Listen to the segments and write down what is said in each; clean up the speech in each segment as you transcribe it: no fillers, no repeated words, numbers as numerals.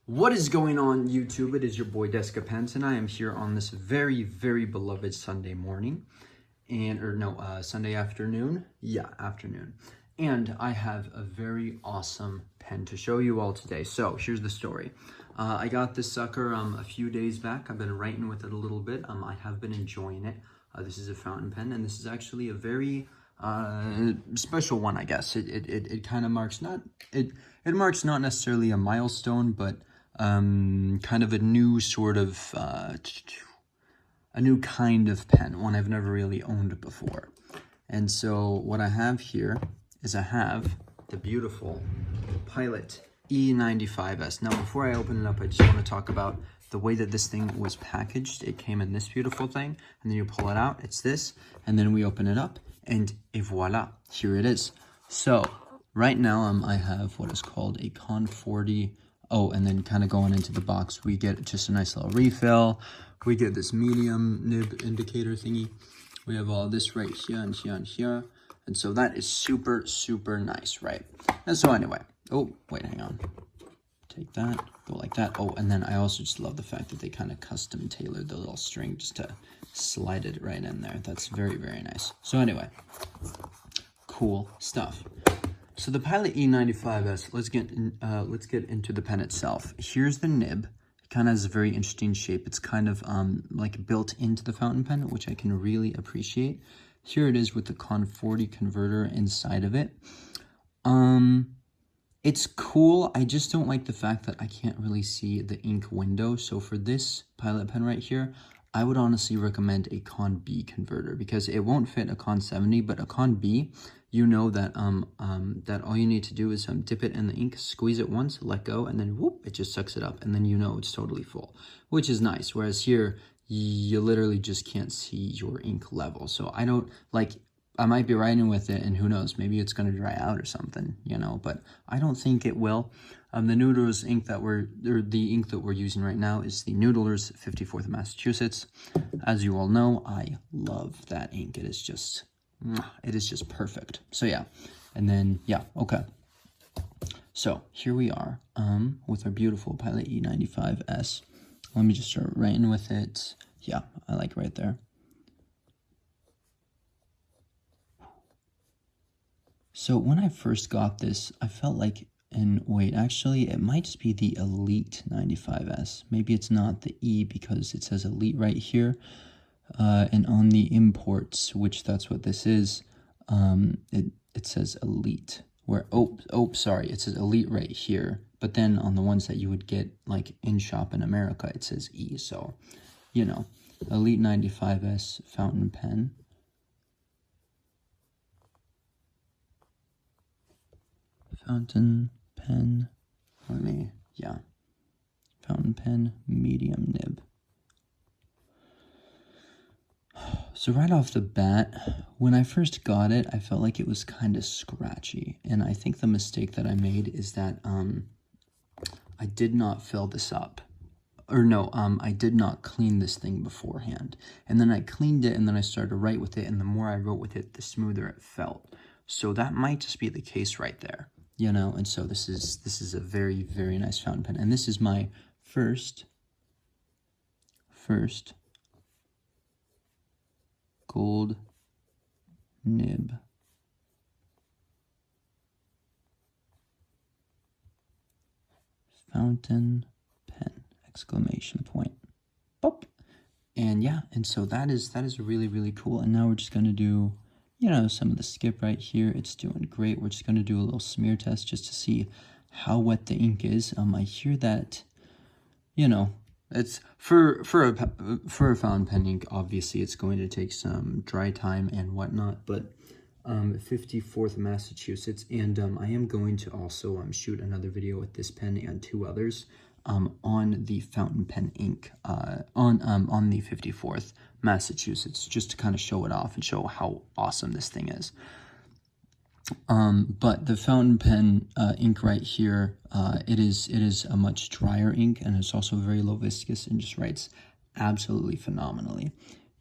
What is going on, YouTube? It is your boy Deska Pence, and I am here on this very, very beloved Sunday morning, Sunday afternoon. Yeah, afternoon. And I have a very awesome pen to show you all today. So here's the story. I got this sucker a few days back. I've been writing with it a little bit. I have been enjoying it. This is a fountain pen, and this is actually a very special one, I guess. It kind of marks it marks not necessarily a milestone, but kind of a new sort of a new kind of pen, one I've never really owned before. And so what I have here is I have the beautiful Pilot E95S. Now before I open it up, I just want to talk about the way that this thing was packaged. It came in this beautiful thing, and then you pull it out, it's this, and then we open it up, and voila, here it is. So right now I have what is called a Con 40. Oh, and then kind of going into the box, we get just a nice little refill. We get this medium nib indicator thingy. We have all this right here and here and here. And so that is super, super nice, right? And so anyway, oh, wait, hang on. Take that, go like that. Oh, and then I also just love the fact that they kind of custom tailored the little string just to slide it right in there. That's very, very nice. So anyway, cool stuff. So the Pilot E95S, let's get into the pen itself. Here's the nib. It kind of has a very interesting shape. It's kind of like built into the fountain pen, which I can really appreciate. Here it is with the Con 40 converter inside of it. It's cool. I just don't like the fact that I can't really see the ink window. So for this Pilot pen right here, I would honestly recommend a Con B converter because it won't fit a Con 70, but a Con B, you know that that all you need to do is dip it in the ink, squeeze it once, let go, and then whoop, it just sucks it up, and then you know it's totally full, which is nice. Whereas here, you literally just can't see your ink level. So I don't like. I might be writing with it, and who knows, maybe it's going to dry out or something, you know, but I don't think it will. The Noodler's ink the ink that we're using right now is the Noodler's 54th Massachusetts. As you all know, I love that ink. It is just perfect. So yeah, and then, yeah, okay. So here we are with our beautiful Pilot E95S. Let me just start writing with it. Yeah, I like right there. So when I first got this, I felt like, and wait, actually, it might just be the Elite 95S. Maybe it's not the E because it says Elite right here. And on the imports, which that's what this is, it says Elite. Where, sorry, it says Elite right here. But then on the ones that you would get, like, in shop in America, it says E. So, you know, Elite 95S fountain pen. Fountain pen, fountain pen, medium nib. So right off the bat, when I first got it, I felt like it was kind of scratchy. And I think the mistake that I made is that I did not fill this up. Or no, I did not clean this thing beforehand. And then I cleaned it, and then I started to write with it, and the more I wrote with it, the smoother it felt. So that might just be the case right there. You know, and so this is a very, very nice fountain pen, and this is my first gold nib fountain pen, exclamation point. Boop. And yeah, and so that is really, really cool. And now we're just gonna do, you know, some of the skip right here. It's doing great. We're just going to do a little smear test just to see how wet the ink is. I hear that, you know, it's for a fountain pen ink, obviously it's going to take some dry time and whatnot, but 54th Massachusetts, and I am going to also shoot another video with this pen and two others on the fountain pen ink on the 54th Massachusetts, just to kind of show it off and show how awesome this thing is. But the fountain pen ink right here, it is a much drier ink, and it's also very low viscous and just writes absolutely phenomenally,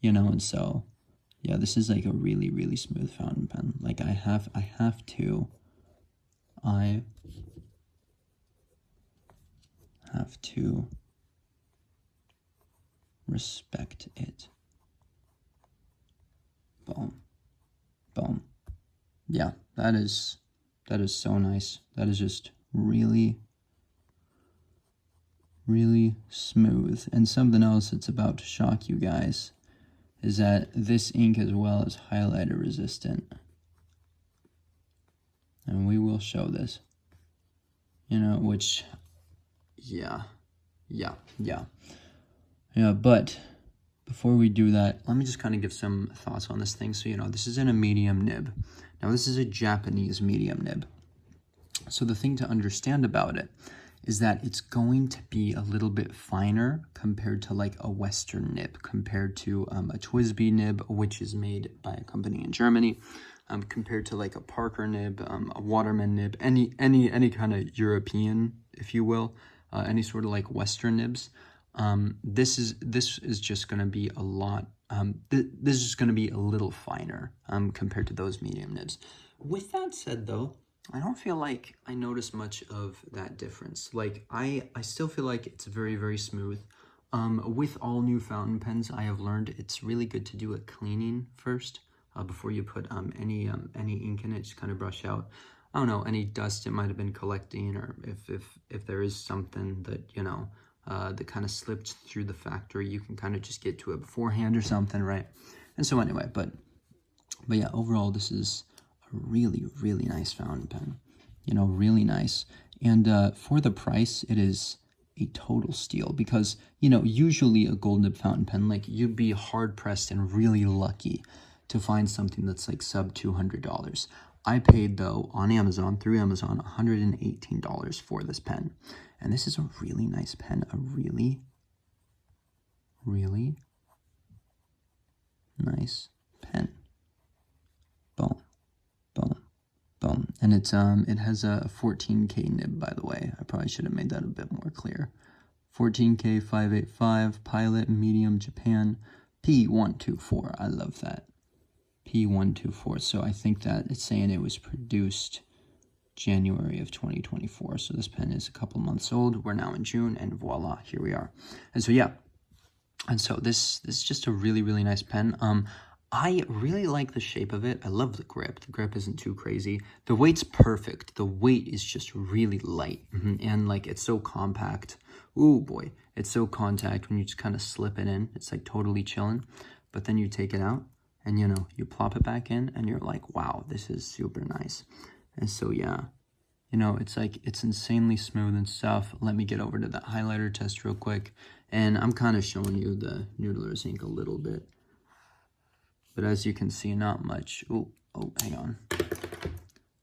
you know. And so yeah, this is like a really, really smooth fountain pen. Like I have to have to respect it. Boom. Boom. Yeah, that is so nice. That is just really, really smooth. And something else that's about to shock you guys is that this ink as well is highlighter resistant. And we will show this. You know, which, yeah, but before we do that, let me just kind of give some thoughts on this thing. So, you know, this is in a medium nib. Now, this is a Japanese medium nib. So the thing to understand about it is that it's going to be a little bit finer compared to like a Western nib, compared to a TWSBI nib, which is made by a company in Germany, compared to like a Parker nib, a Waterman nib, any kind of European, if you will, any sort of like Western nibs. This is just going to be a lot. This is just going to be a little finer compared to those medium nibs. With that said, though, I don't feel like I notice much of that difference. Like I still feel like it's very, very smooth. With all new fountain pens, I have learned it's really good to do a cleaning first before you put any ink in it. Just kind of brush out, I don't know, any dust it might have been collecting, or if there is something that, you know, that kind of slipped through the factory, you can kind of just get to it beforehand or something, right? And so anyway, but yeah, overall, this is a really, really nice fountain pen. You know, really nice. And for the price, it is a total steal, because, you know, usually a gold nib fountain pen, like, you'd be hard pressed and really lucky to find something that's like sub $200. I paid, though, on Amazon, through Amazon, $118 for this pen. And this is a really nice pen, a really, really nice pen. Boom, boom, boom. And it's it has a 14K nib, by the way. I probably should have made that a bit more clear. 14K 585, Pilot, medium, Japan, P124. I love that. P124. So I think that it's saying it was produced January of 2024. So this pen is a couple months old. We're now in June, and voila, here we are. And so yeah, and so this is just a really, really nice pen. I really like the shape of it. I love the grip. The grip isn't too crazy. The weight's perfect. The weight is just really light, and like, it's so compact. Ooh boy, it's so compact when you just kind of slip it in. It's like totally chilling. But then you take it out, and, you know, you plop it back in, and you're like, wow, this is super nice. And so, yeah, you know, it's like, it's insanely smooth and stuff. Let me get over to that highlighter test real quick. And I'm kind of showing you the Noodler's ink a little bit. But as you can see, not much. Oh, hang on.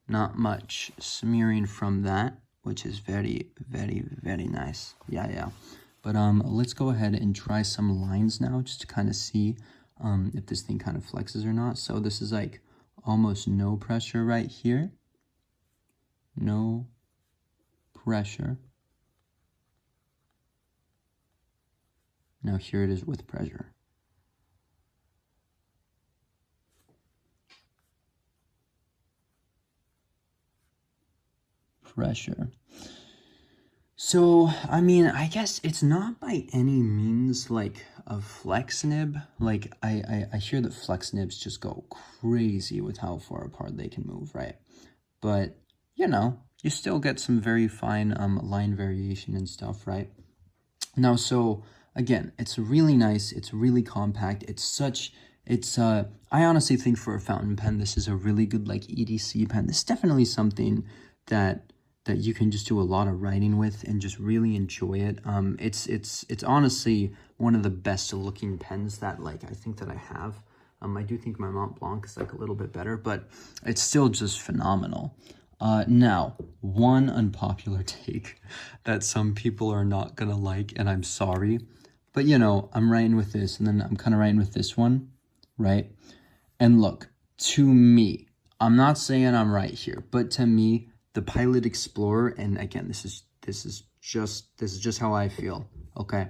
Not much smearing from that, which is very, very, very nice. Yeah. But let's go ahead and try some lines now, just to kind of see if this thing kind of flexes or not. So this is like almost no pressure right here. No pressure. Now here it is with pressure. Pressure. So, I mean, I guess it's not by any means like a flex nib. Like, I hear that flex nibs just go crazy with how far apart they can move, right? But, you know, you still get some very fine line variation and stuff, right? Now, so, again, it's really nice. It's really compact. I honestly think for a fountain pen, this is a really good, like, EDC pen. This is definitely something that you can just do a lot of writing with and just really enjoy it. It's honestly one of the best looking pens that, like, I think that I have. I do think my Mont Blanc is like a little bit better, but it's still just phenomenal. Now, one unpopular take that some people are not gonna like, and I'm sorry, but, you know, I'm writing with this, and then I'm kind of writing with this one, right? And look, to me, I'm not saying I'm right here, but to me, the Pilot Explorer, and again, this is just how I feel, okay?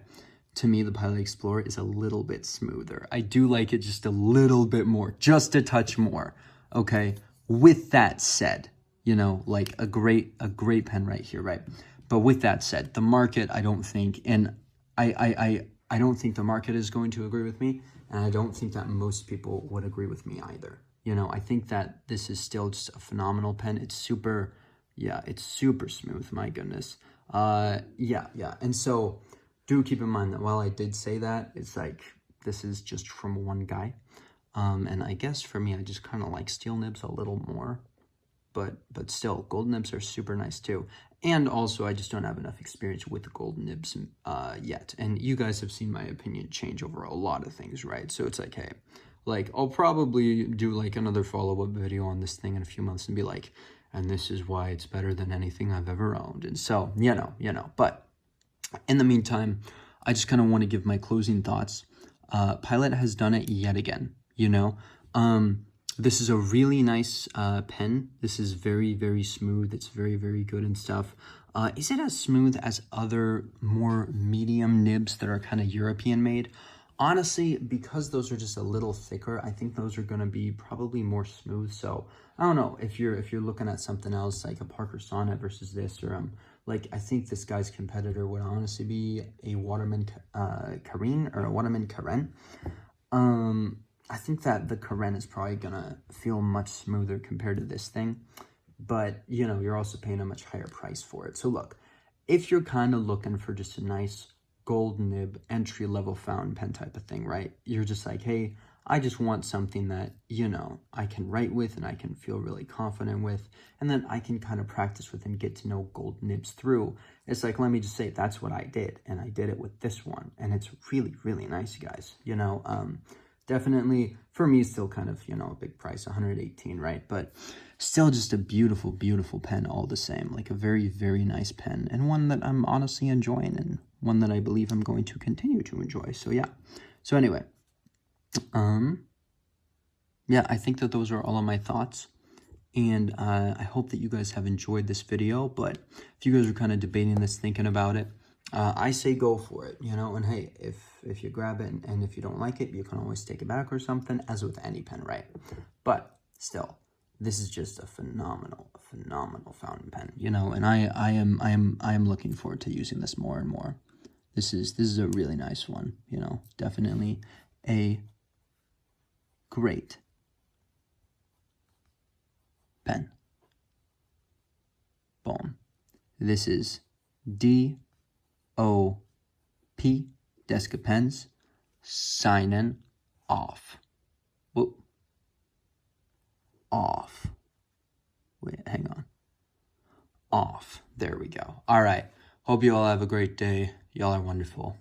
To me, the Pilot Explorer is a little bit smoother. I do like it just a little bit more, just a touch more, okay? With that said, you know, like a great pen right here, right? But with that said, the market, I don't think, and I don't think the market is going to agree with me, and I don't think that most people would agree with me either. You know, I think that this is still just a phenomenal pen. It's super, yeah, it's super smooth, my goodness. Yeah. And so do keep in mind that while I did say that, it's like, this is just from one guy. And I guess for me, I just kind of like steel nibs a little more, but still, gold nibs are super nice too. And also, I just don't have enough experience with gold nibs yet. And you guys have seen my opinion change over a lot of things, right? So it's like, hey, like, I'll probably do like another follow-up video on this thing in a few months and be like, and this is why it's better than anything I've ever owned. And so, you know, but in the meantime, I just kind of want to give my closing thoughts. Pilot has done it yet again, you know. This is a really nice pen. This is very, very smooth. It's very, very good and stuff. Is it as smooth as other more medium nibs that are kind of European made? Honestly, because those are just a little thicker, I think those are going to be probably more smooth. So I don't know if you're looking at something else like a Parker Sonnet versus this, or like, I think this guy's competitor would honestly be a Waterman Carène or a Waterman Carène. I think that the Carène is probably gonna feel much smoother compared to this thing, but you know, you're also paying a much higher price for it. So look, if you're kind of looking for just a nice gold nib entry-level fountain pen type of thing, right? You're just like, hey, I just want something that, you know, I can write with and I can feel really confident with, and then I can kind of practice with and get to know gold nibs through. It's like, let me just say, that's what I did, and I did it with this one, and it's really, really nice, guys. You know, definitely, for me, still kind of, you know, a big price, 118, right? But still just a beautiful, beautiful pen all the same. Like a very, very nice pen, and one that I'm honestly enjoying, and one that I believe I'm going to continue to enjoy. So yeah. So anyway, yeah, I think that those are all of my thoughts. And I hope that you guys have enjoyed this video. But if you guys are kind of debating this, thinking about it, I say go for it, you know. And hey, if you grab it and if you don't like it, you can always take it back or something, as with any pen, right? But still, this is just a phenomenal fountain pen, you know. And I am looking forward to using this more and more. This is a really nice one, you know. Definitely a great pen. Boom. This is DOP Descapens signing off. Whoop. Off. Wait, hang on. Off. There we go. All right. Hope you all have a great day. Y'all are wonderful.